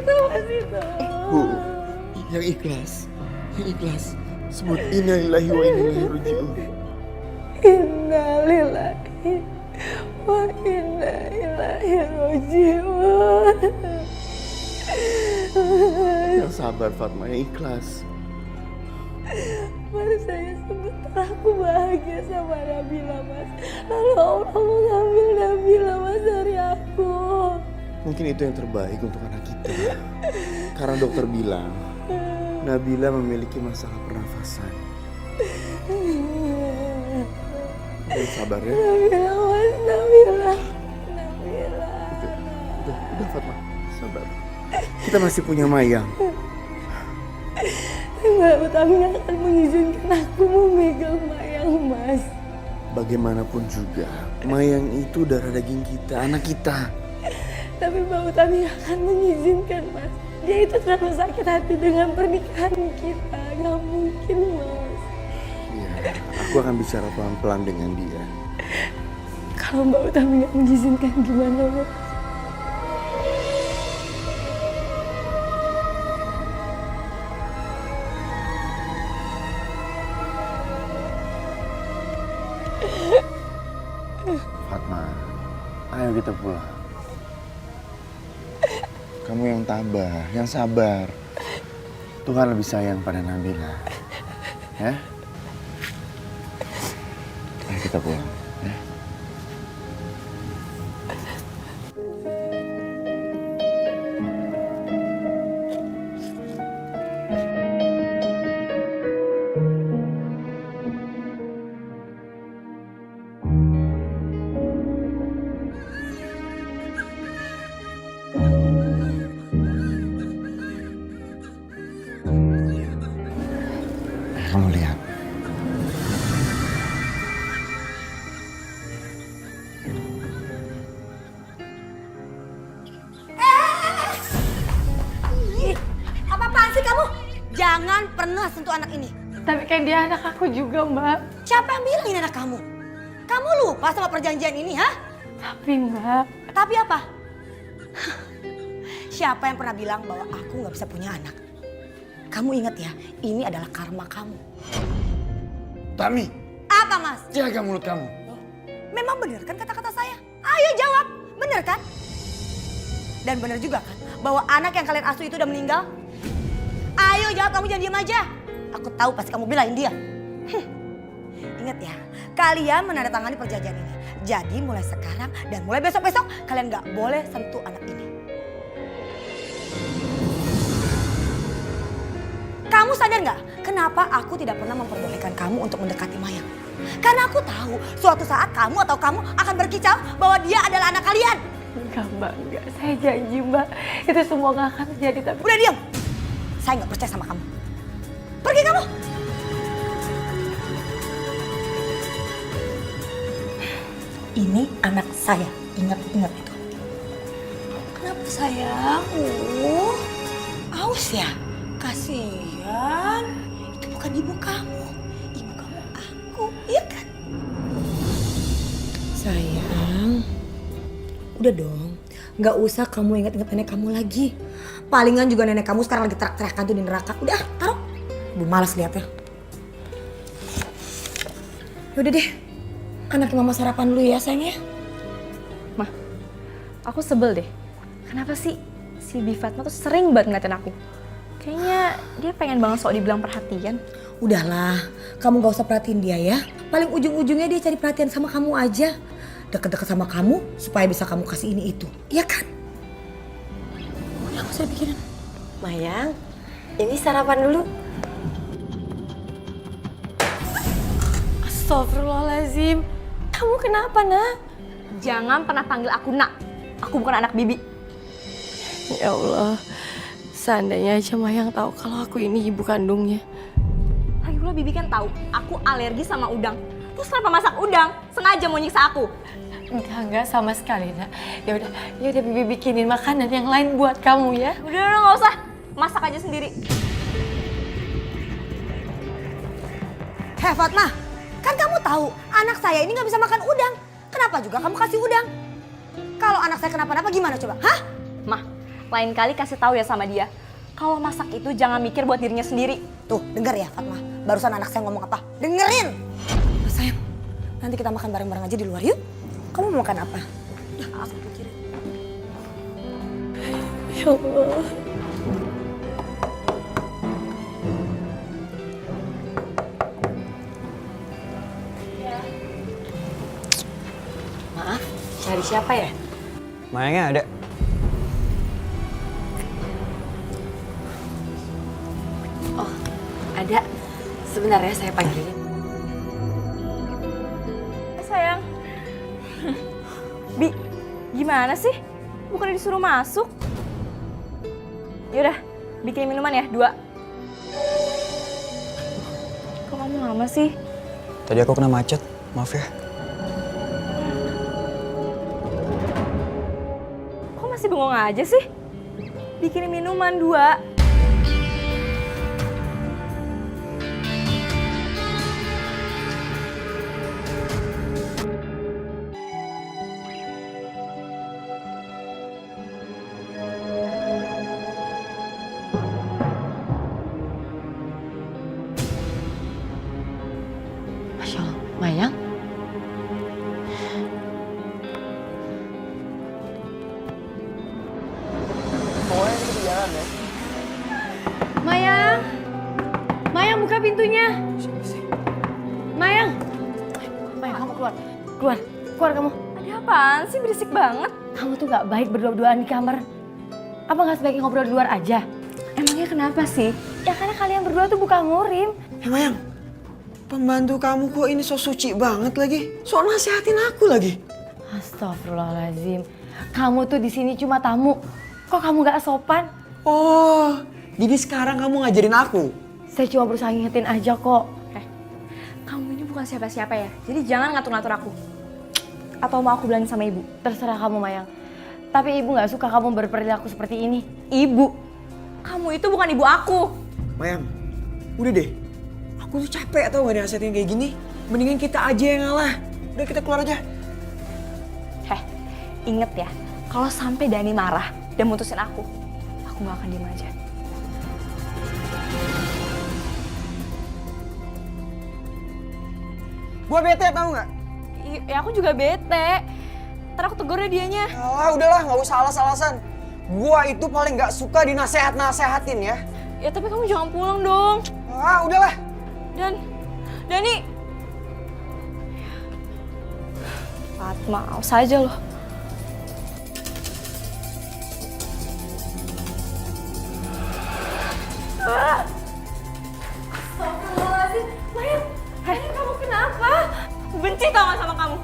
itu masih Bu, yang ikhlas. Yang ikhlas. Sebut innalillahi wa inna ilaihi raji'un. Innalillahi wa inna ilaihi raji'un. Yang sabar Fatma, yang ikhlas. Baru saya sebentar aku bahagia sama Nabila, Mas. Lalu Allah mengambil Nabila, Mas, dari aku. Mungkin itu yang terbaik untuk anak kita. Karena dokter bilang, Nabila memiliki masalah pernafasan. Yang sabar ya. Nabila, Mas, Nabila. Udah Fatma, sabar. Kita masih punya Mayang. Mbak Utami akan mengizinkan aku memegang Mayang, Mas. Bagaimanapun juga, Mayang itu darah daging kita, anak kita. Tapi Mbak Utami akan mengizinkan, Mas. Dia itu terlalu sakit hati dengan pernikahan kita. Gak mungkin, Mas. Iya, aku akan bicara pelan-pelan dengan dia. Kalau Mbak Utami gak mengizinkan gimana, Mas? Fatma, ayo kita pulang. Kamu yang tabah, yang sabar. Tuhan lebih sayang pada Nabila. Ya? Ayo kita pulang. Ya? Kamu lihat. Apa-apaan sih kamu? Jangan pernah sentuh anak ini. Tapi kan dia anak aku juga, Mbak. Siapa yang bilang ini anak kamu? Kamu lupa sama perjanjian ini, ha? Tapi, Mbak. Tapi apa? Siapa yang pernah bilang bahwa aku nggak bisa punya anak? Kamu ingat ya, ini adalah karma kamu. Tami, Apa, Mas? jaga mulut kamu. Memang benar kan kata-kata saya? Ayo jawab, benar kan? Dan benar juga kan bahwa anak yang kalian asuh itu udah meninggal? Ayo jawab, kamu jangan diam aja. Aku tahu pasti kamu belain dia. Ingat ya, kalian menandatangani perjanjian ini. Jadi mulai sekarang dan mulai besok-besok kalian nggak boleh sentuh anak ini. Kamu sadar nggak kenapa aku tidak pernah memperbolehkan kamu untuk mendekati Mayang? Karena aku tahu suatu saat kamu atau kamu akan berkicau bahwa dia adalah anak kalian. Enggak, Mbak. Enggak. Saya janji, Mbak. Itu semua gak akan terjadi, tapi... Udah diam. Saya nggak percaya sama kamu. Pergi kamu. Ini anak saya. Ingat-ingat itu. Kenapa sayang? Aus ya? Kasihan. Itu bukan ibu kamu. Ibu kamu aku, iya kan? Sayang. Udah dong. Nggak usah kamu ingat-ingat nenek kamu lagi. Palingan juga nenek kamu sekarang lagi teriak-teriakan tuh di neraka. Udah, taruh. Ibu malas liatnya. Yaudah deh. Anaknya mama sarapan dulu ya sayangnya. Mah, aku sebel deh. Kenapa sih si Bi Fatma tuh sering banget ngeliatin aku? Kayaknya dia pengen banget sok dibilang perhatian. Udahlah, kamu gak usah perhatiin dia ya. Paling ujung-ujungnya dia cari perhatian sama kamu aja. Deket-deket sama kamu supaya bisa kamu kasih ini itu. Iya kan? Udah gak usah pikirin. Mayang, ini sarapan dulu. Astagfirullahaladzim. Kamu kenapa, nak? Jangan pernah panggil aku nak. Aku bukan anak Bibi. Ya Allah, seandainya aja Mayang tahu kalau aku ini ibu kandungnya. Lagi pula Bibi kan tahu aku alergi sama udang. Terus kenapa masak udang? Sengaja mau nyiksa aku. Enggak sama sekali, nak. Ya udah Bibi bikinin makanan yang lain buat kamu ya. Udah nggak usah. Masak aja sendiri. Hei Fatma, kan kamu tahu anak saya ini gak bisa makan udang. Kenapa juga kamu kasih udang? Kalau anak saya kenapa-napa gimana coba? Hah? Mah, Lain kali kasih tahu ya sama dia. Kalau masak itu jangan mikir buat dirinya sendiri. Tuh, denger ya Fatma. Barusan anak saya ngomong apa? Dengerin! Nah, sayang, nanti kita makan bareng-bareng aja di luar yuk. Kamu mau makan apa? Ya, aku pikirin. Ya Allah. Maaf, cari siapa ya? Mayangnya ada. Oh, ada. Sebentar ya, saya panggilin. Sayang. Bi, gimana sih? Bukannya disuruh masuk? Yaudah, bikin minuman ya, 2. Kok kamu lama sih? Tadi aku kena macet, maaf ya. Kok masih bengong aja sih? Bikin minuman 2. Masya Allah, Mayang. Pokoknya kita jalan ya. Mayang. Mayang buka pintunya. Mayang. Mayang kamu keluar. Keluar. Keluar kamu. Ada apaan sih berisik banget? Kamu tuh gak baik berdua-duaan di kamar. Apa gak sebaiknya ngobrol di luar aja? Emangnya kenapa sih? Ya karena kalian berdua tuh bukan ngurim. Mayang, pembantu kamu kok ini so suci banget lagi. So nasihatin aku lagi. Astagfirullahaladzim. Kamu tuh di sini cuma tamu. Kok kamu gak sopan? Oh, jadi sekarang kamu ngajarin aku? Saya cuma berusaha ngingetin aja kok. Kamu ini bukan siapa-siapa ya, jadi jangan ngatur-ngatur aku. Atau mau aku bilangin sama ibu? Terserah kamu Mayang. Tapi ibu gak suka kamu berperilaku seperti ini. Ibu? Kamu itu bukan ibu aku. Mayang, udah deh. Aku tuh capek tau gak dinasihatin kayak gini. Mendingan kita aja yang ngalah. Udah kita keluar aja. Inget ya, kalau sampai Dani marah dan mutusin aku gak akan diem aja. Gua bete tau gak? Ya aku juga bete. Ntar aku tegur deh dianya. Alah udahlah, gak usah alas-alasan. Gua itu paling gak suka dinasehat-nasehatin ya. Ya tapi kamu jangan pulang dong. Ah udahlah. Dani. Fatma, awas aja loh. Astagfirullahaladzim. Mayang, kamu kenapa? Benci tau gak sama kamu?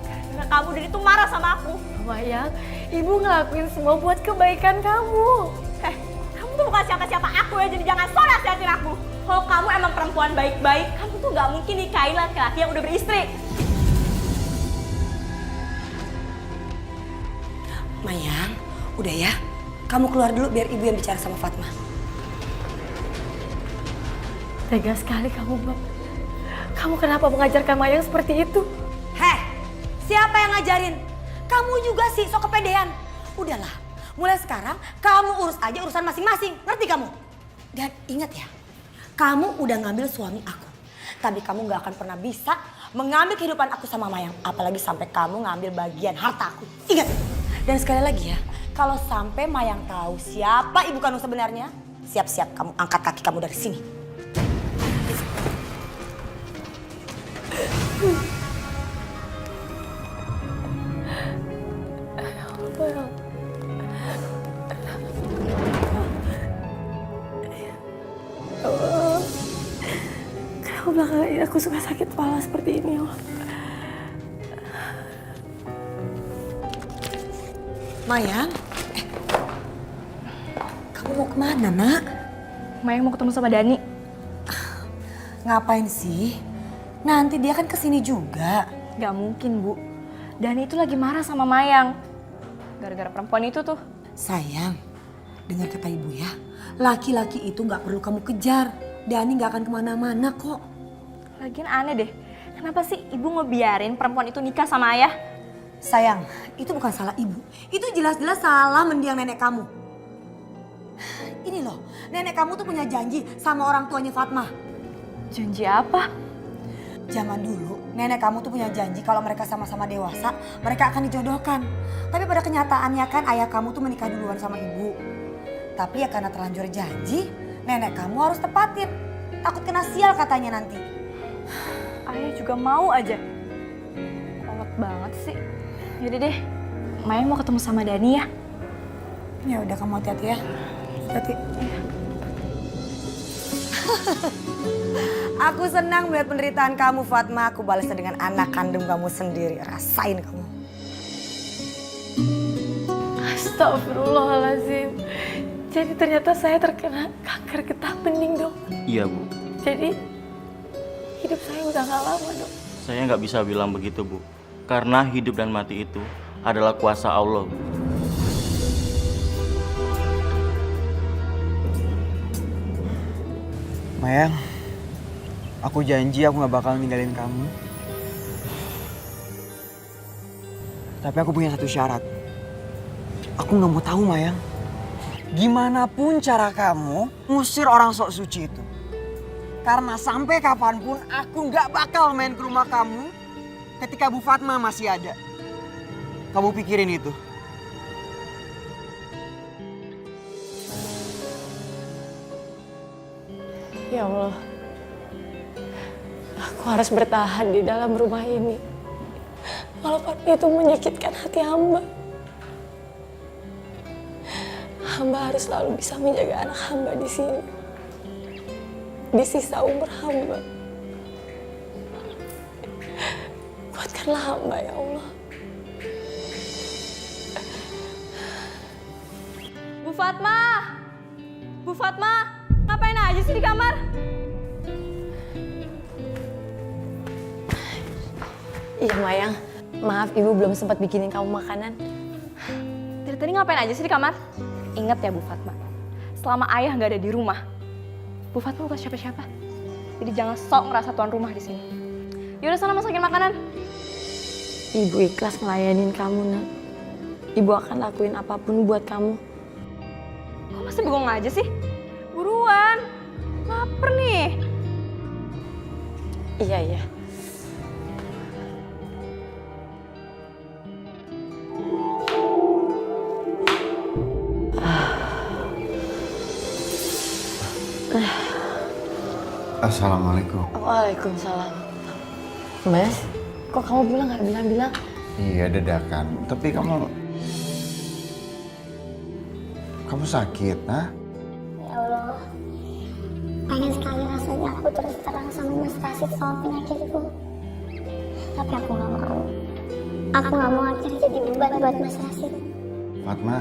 Karena kamu dan itu marah sama aku. Mayang, ibu ngelakuin semua buat kebaikan kamu. Kamu tuh bukan siapa-siapa aku ya, jadi jangan so nasihatin aku. Kalau kamu emang perempuan baik-baik, kamu tuh gak mungkin nikahin laki-laki yang udah beristri. Mayang, udah ya. Kamu keluar dulu biar ibu yang bicara sama Fatma. Tega sekali kamu, Mbak. Kamu kenapa mengajarkan Mayang seperti itu? Heh, siapa yang ngajarin? Kamu juga sih sok kepedean. Udahlah, mulai sekarang kamu urus aja urusan masing-masing. Ngerti kamu? Dan ingat ya, kamu udah ngambil suami aku. Tapi kamu gak akan pernah bisa mengambil kehidupan aku sama Mayang. Apalagi sampai kamu ngambil bagian harta aku. Ingat. Dan sekali lagi ya, kalau sampai Mayang tahu siapa ibu kandung sebenarnya, siap-siap kamu angkat kaki kamu dari sini. Kenapa belakangan ini aku suka sakit kepala seperti ini, Allah? Mayang, kamu mau kemana, nak? Mayang mau ketemu sama Dani. Ngapain sih? Nanti dia kan kesini juga. Gak mungkin, Bu. Dani itu lagi marah sama Mayang. Gara-gara perempuan itu tuh. Sayang, dengar kata ibu ya. Laki-laki itu gak perlu kamu kejar. Dani gak akan kemana-mana kok. Lagian aneh deh. Kenapa sih ibu ngebiarin perempuan itu nikah sama ayah? Sayang, itu bukan salah ibu. Itu jelas-jelas salah mendiang nenek kamu. Ini loh, nenek kamu tuh punya janji sama orang tuanya Fatma. Janji apa? Zaman dulu, nenek kamu tuh punya janji kalau mereka sama-sama dewasa, mereka akan dijodohkan. Tapi pada kenyataannya kan ayah kamu tuh menikah duluan sama ibu. Tapi ya karena terlanjur janji, nenek kamu harus tepatin. Takut kena sial katanya nanti. Ayah juga mau aja. Kolot banget sih. Yaudah deh, Maya mau ketemu sama Dani ya. Ya udah, kamu hati-hati ya. Hati. Aku senang melihat penderitaan kamu, Fatma. Aku balasnya dengan anak kandung kamu sendiri. Rasain kamu. Astagfirullahaladzim. Jadi ternyata saya terkena kanker getah bening, Dok. Iya, Bu. Jadi hidup saya udah gak lama, Dok. Saya nggak bisa bilang begitu, Bu. Karena hidup dan mati itu adalah kuasa Allah, Bu. Mayang, aku janji aku gak bakal ninggalin kamu. Tapi aku punya satu syarat. Aku gak mau tahu, Mayang. Gimana pun cara kamu ngusir orang sok suci itu. Karena sampai kapanpun aku gak bakal main ke rumah kamu ketika Bu Fatma masih ada. Kamu pikirin itu. Ya Allah, aku harus bertahan di dalam rumah ini. Walaupun itu menyakitkan hati hamba. Hamba harus selalu bisa menjaga anak hamba di sini. Di sisa umur hamba. Kuatkanlah hamba, ya Allah. Bu Fatma! Bu Fatma! Ngapain aja sih di kamar? Iya, Mayang. Maaf, Ibu belum sempat bikinin kamu makanan. Dari tadi ngapain aja sih di kamar? Ingat ya Bu Fatma, selama ayah nggak ada di rumah, Bu Fatma bukan siapa-siapa. Jadi jangan sok ngerasa tuan rumah di sini. Yaudah sana masakin makanan. Ibu ikhlas ngelayanin kamu, Nak. Ibu akan lakuin apapun buat kamu. Kok masih bengong aja sih? Buruan, lapar nih. Iya, iya. Assalamualaikum. Waalaikumsalam. Mas, kok kamu pulang nggak bilang-bilang? Iya, dadakan. Tapi kamu sakit, ha? Ya Allah, pengen sekali rasanya aku terus terang sama Mas Rasid soal penyakitku. Tapi aku gak mau. Aku gak mau akhirnya jadi beban buat Mas Rasid. Fatma,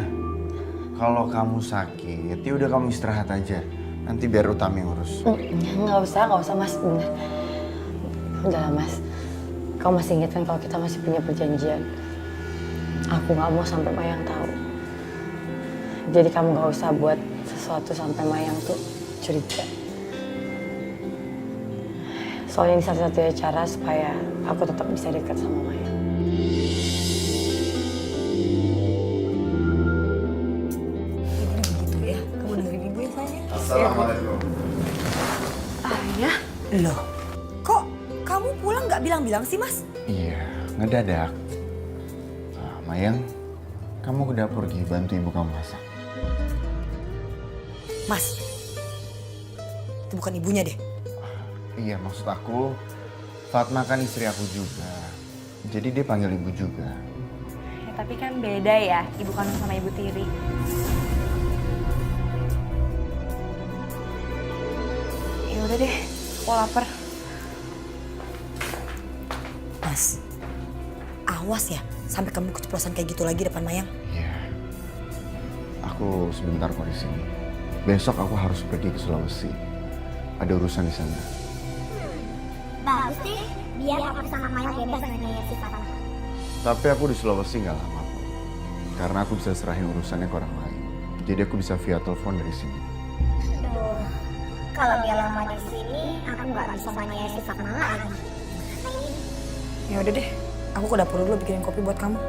kalau kamu sakit, ya udah kamu istirahat aja. Nanti biar Utami yang urus. Nggak usah Mas, bener. Udahlah Mas, kamu masih ingat kan kalau kita masih punya perjanjian. Aku nggak mau sampai Mayang tahu. Jadi kamu nggak usah buat sesuatu sampai Mayang tuh curiga. Soalnya ini satu-satunya cara supaya aku tetap bisa dekat sama Mayang. Begitu ya, kamu dengerin ibu ya sayang. Assalamualaikum. Ayah? Loh, kok kamu pulang nggak bilang-bilang sih, Mas? Iya, ngedadak. Mayang, kamu ke dapur Gi, bantu ibu kamu masak. Mas, itu bukan ibunya deh. Iya, maksud aku, Fatma kan istri aku juga. Jadi dia panggil ibu juga. Ya, tapi kan beda ya, ibu kandung sama ibu tiri. Ya udah deh, aku lapar. Mas, awas ya sampai kamu keceplosan kayak gitu lagi depan Mayang. Iya. Aku sebentar kok di sini. Besok aku harus pergi ke Sulawesi. Ada urusan di sana. Bagus deh, biar aku sama Maya bebas nanya si Fatma. Tapi aku di Sulawesi nggak lama kok. Karena aku bisa serahin urusannya ke orang lain. Jadi aku bisa via telepon dari sini. Aduh, kalau dia lama di sini, aku nggak bisa nanya si Fatma lagi. Ya udah deh, aku ke dapur dulu bikinin kopi buat kamu.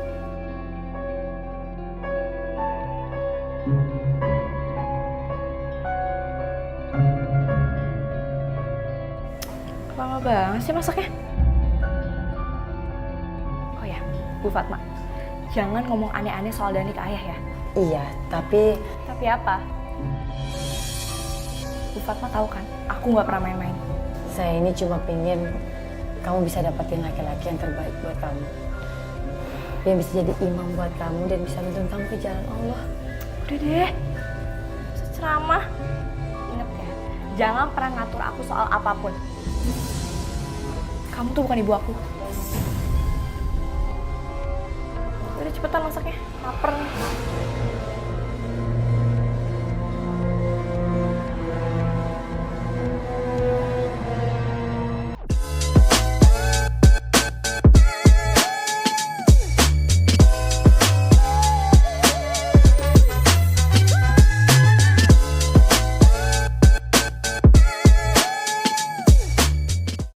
gimana sih masaknya? Oh ya, Bu Fatma, jangan ngomong aneh-aneh soal Dani ke ayah ya. Iya, tapi Tapi apa? Bu Fatma tahu kan, aku nggak pernah main-main. saya ini cuma pengen kamu bisa dapetin laki-laki yang terbaik buat kamu. Yang bisa jadi imam buat kamu dan bisa nuntun kamu ke jalan Allah. Udah deh, bisa ceramah. Ingat ya, jangan pernah ngatur aku soal apapun. Kamu tuh bukan ibu aku. Udah cepetan masaknya, lapar nih.